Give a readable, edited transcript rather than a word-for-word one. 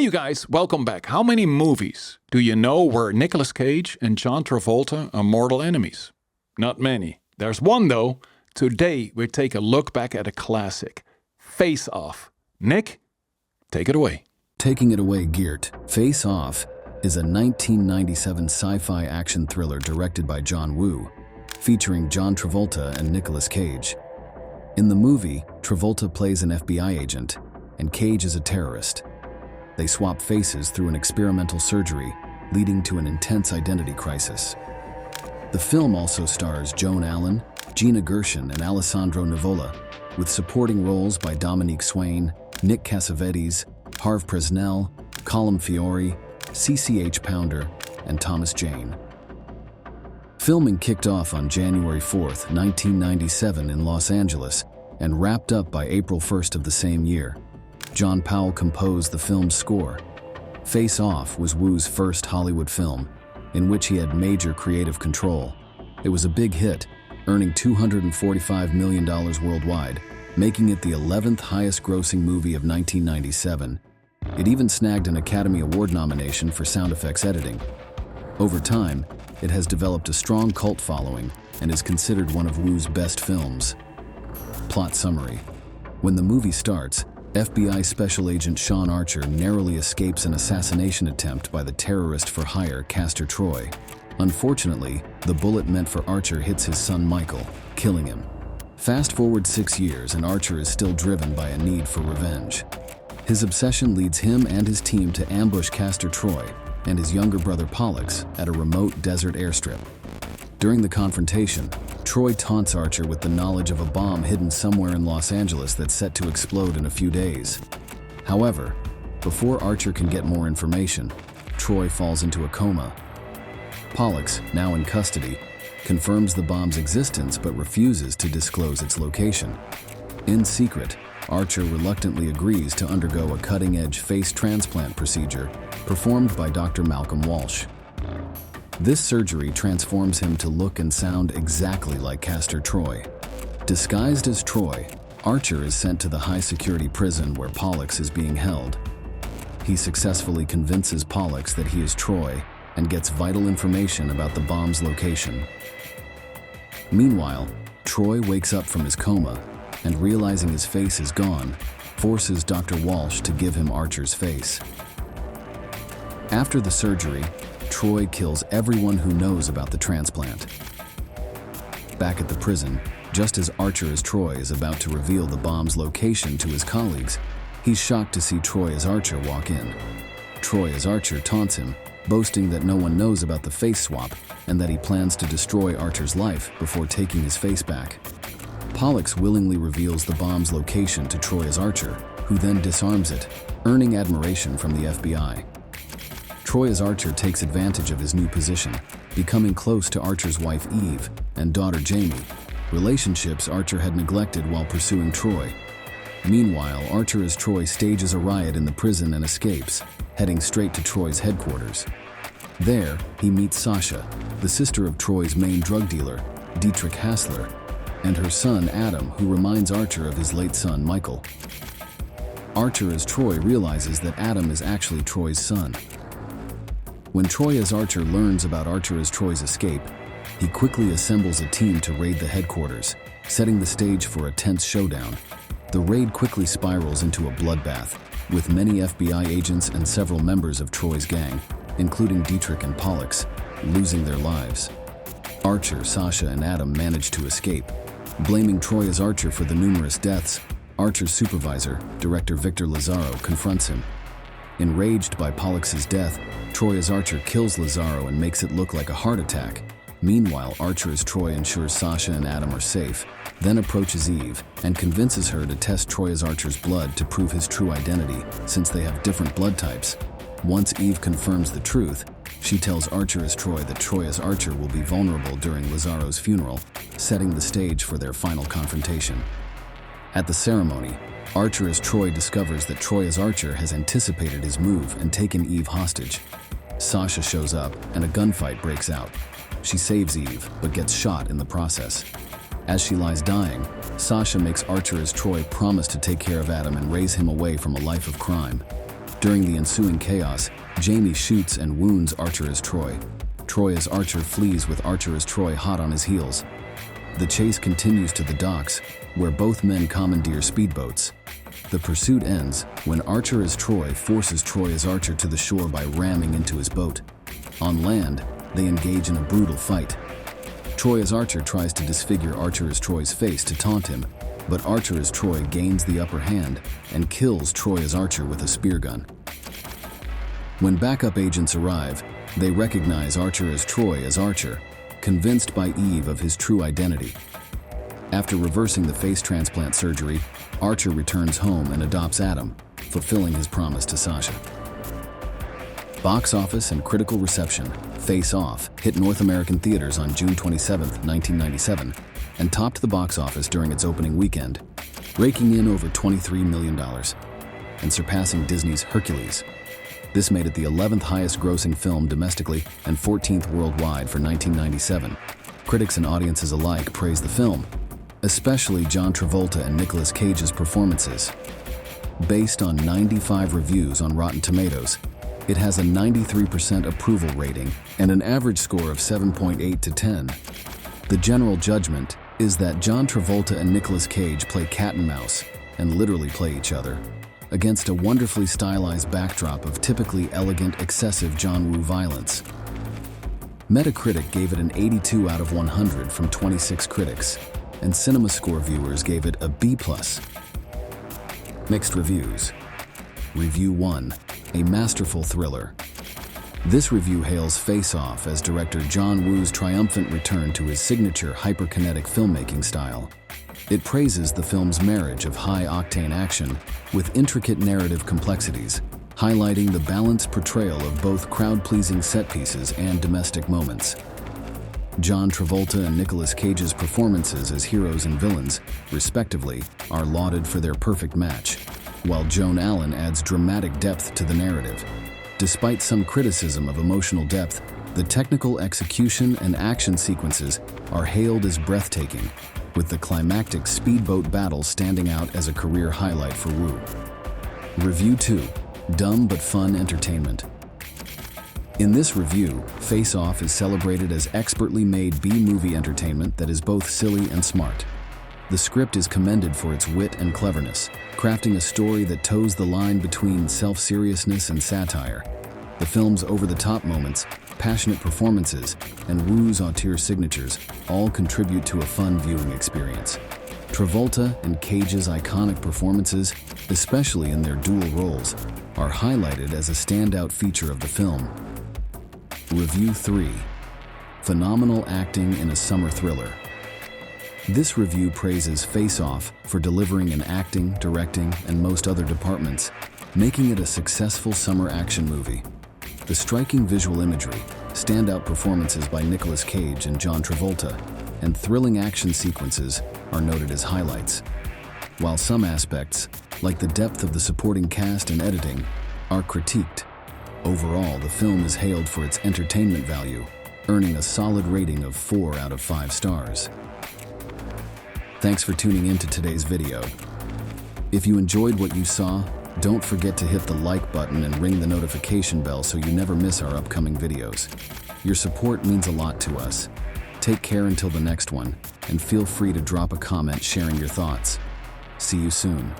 you guys, welcome back. How many movies do you know where Nicolas Cage and John Travolta are mortal enemies? Not many. There's one though. Today we take a look back at a classic, Face Off. Nick, take it away. Taking it away, Geert. Face Off is a 1997 sci-fi action thriller directed by John Woo, featuring John Travolta and Nicolas Cage. In the movie, Travolta plays an FBI agent, and Cage is a terrorist. They swap faces through an experimental surgery, leading to an intense identity crisis. The film also stars Joan Allen, Gina Gershon, and Alessandro Nivola, with supporting roles by Dominique Swain, Nick Cassavetes, Harve Presnell, Colm Fiore, CCH Pounder, and Thomas Jane. Filming kicked off on January 4th, 1997 in Los Angeles and wrapped up by April 1st of the same year. John Powell composed the film's score. Face Off was Woo's first Hollywood film, in which he had major creative control. It was a big hit, earning $245 million worldwide, making it the 11th highest-grossing movie of 1997. It even snagged an Academy Award nomination for sound effects editing. Over time, it has developed a strong cult following and is considered one of Woo's best films. Plot summary. When the movie starts, FBI Special Agent Sean Archer narrowly escapes an assassination attempt by the terrorist-for-hire Castor Troy. Unfortunately, the bullet meant for Archer hits his son Michael, killing him. Fast forward 6 years and Archer is still driven by a need for revenge. His obsession leads him and his team to ambush Castor Troy and his younger brother Pollux at a remote desert airstrip. During the confrontation, Troy taunts Archer with the knowledge of a bomb hidden somewhere in Los Angeles that's set to explode in a few days. However, before Archer can get more information, Troy falls into a coma. Pollux, now in custody, confirms the bomb's existence but refuses to disclose its location. In secret, Archer reluctantly agrees to undergo a cutting-edge face transplant procedure performed by Dr. Malcolm Walsh. This surgery transforms him to look and sound exactly like Castor Troy. Disguised as Troy, Archer is sent to the high-security prison where Pollux is being held. He successfully convinces Pollux that he is Troy and gets vital information about the bomb's location. Meanwhile, Troy wakes up from his coma and, realizing his face is gone, forces Dr. Walsh to give him Archer's face. After the surgery, Troy kills everyone who knows about the transplant. Back at the prison, just as Archer as Troy is about to reveal the bomb's location to his colleagues, he's shocked to see Troy as Archer walk in. Troy as Archer taunts him, boasting that no one knows about the face swap and that he plans to destroy Archer's life before taking his face back. Pollux willingly reveals the bomb's location to Troy as Archer, who then disarms it, earning admiration from the FBI. Troy as Archer takes advantage of his new position, becoming close to Archer's wife Eve and daughter Jamie, relationships Archer had neglected while pursuing Troy. Meanwhile, Archer as Troy stages a riot in the prison and escapes, heading straight to Troy's headquarters. There, he meets Sasha, the sister of Troy's main drug dealer, Dietrich Hassler, and her son Adam, who reminds Archer of his late son Michael. Archer as Troy realizes that Adam is actually Troy's son. When Troy as Archer learns about Archer as Troy's escape, he quickly assembles a team to raid the headquarters, setting the stage for a tense showdown. The raid quickly spirals into a bloodbath, with many FBI agents and several members of Troy's gang, including Dietrich and Pollux, losing their lives. Archer, Sasha, and Adam manage to escape. Blaming Troy as Archer for the numerous deaths, Archer's supervisor, director Victor Lazaro, confronts him. Enraged by Pollux's death, Troy as Archer kills Lazaro and makes it look like a heart attack. Meanwhile, Archer as Troy ensures Sasha and Adam are safe, then approaches Eve and convinces her to test Troy as Archer's blood to prove his true identity, since they have different blood types. Once Eve confirms the truth, she tells Archer as Troy that Troy as Archer will be vulnerable during Lazaro's funeral, setting the stage for their final confrontation. At the ceremony, Archer as Troy discovers that Troy as Archer has anticipated his move and taken Eve hostage. Sasha shows up and a gunfight breaks out. She saves Eve, but gets shot in the process. As she lies dying, Sasha makes Archer as Troy promise to take care of Adam and raise him away from a life of crime. During the ensuing chaos, Jamie shoots and wounds Archer as Troy. Troy as Archer flees with Archer as Troy hot on his heels. The chase continues to the docks, where both men commandeer speedboats. The pursuit ends when Archer as Troy forces Troy as Archer to the shore by ramming into his boat. On land, they engage in a brutal fight. Troy as Archer tries to disfigure Archer as Troy's face to taunt him, but Archer as Troy gains the upper hand and kills Troy as Archer with a spear gun. When backup agents arrive, they recognize Archer as Troy as Archer, convinced by Eve of his true identity. After reversing the face transplant surgery, Archer returns home and adopts Adam, fulfilling his promise to Sasha. Box office and critical reception, Face Off hit North American theaters on June 27, 1997, and topped the box office during its opening weekend, raking in over $23 million and surpassing Disney's Hercules. This made it the 11th highest grossing film domestically and 14th worldwide for 1997. Critics and audiences alike praised the film, especially John Travolta and Nicolas Cage's performances. Based on 95 reviews on Rotten Tomatoes, it has a 93% approval rating and an average score of 7.8 to 10. The general judgment is that John Travolta and Nicolas Cage play cat and mouse, and literally play each other, against a wonderfully stylized backdrop of typically elegant, excessive John Woo violence. Metacritic gave it an 82 out of 100 from 26 critics, and CinemaScore viewers gave it a B+. Mixed reviews. Review 1. A masterful thriller. This review hails Face Off as director John Woo's triumphant return to his signature hyperkinetic filmmaking style. It praises the film's marriage of high-octane action with intricate narrative complexities, highlighting the balanced portrayal of both crowd-pleasing set pieces and domestic moments. John Travolta and Nicolas Cage's performances as heroes and villains, respectively, are lauded for their perfect match, while Joan Allen adds dramatic depth to the narrative. Despite some criticism of emotional depth, the technical execution and action sequences are hailed as breathtaking, with the climactic speedboat battle standing out as a career highlight for Woo. Review 2. Dumb but fun entertainment. In this review, Face Off is celebrated as expertly made B-movie entertainment that is both silly and smart. The script is commended for its wit and cleverness, crafting a story that toes the line between self-seriousness and satire. The film's over-the-top moments, passionate performances, and Woo's auteur signatures all contribute to a fun viewing experience. Travolta and Cage's iconic performances, especially in their dual roles, are highlighted as a standout feature of the film. Review 3. Phenomenal acting in a summer thriller. This review praises Face Off for delivering in acting, directing, and most other departments, making it a successful summer action movie. The striking visual imagery, standout performances by Nicolas Cage and John Travolta, and thrilling action sequences are noted as highlights. While some aspects, like the depth of the supporting cast and editing, are critiqued, overall the film is hailed for its entertainment value, earning a solid rating of 4 out of 5 stars. Thanks for tuning in to today's video. If you enjoyed what you saw, don't forget to hit the like button and ring the notification bell so you never miss our upcoming videos. Your support means a lot to us. Take care until the next one, and feel free to drop a comment sharing your thoughts. See you soon.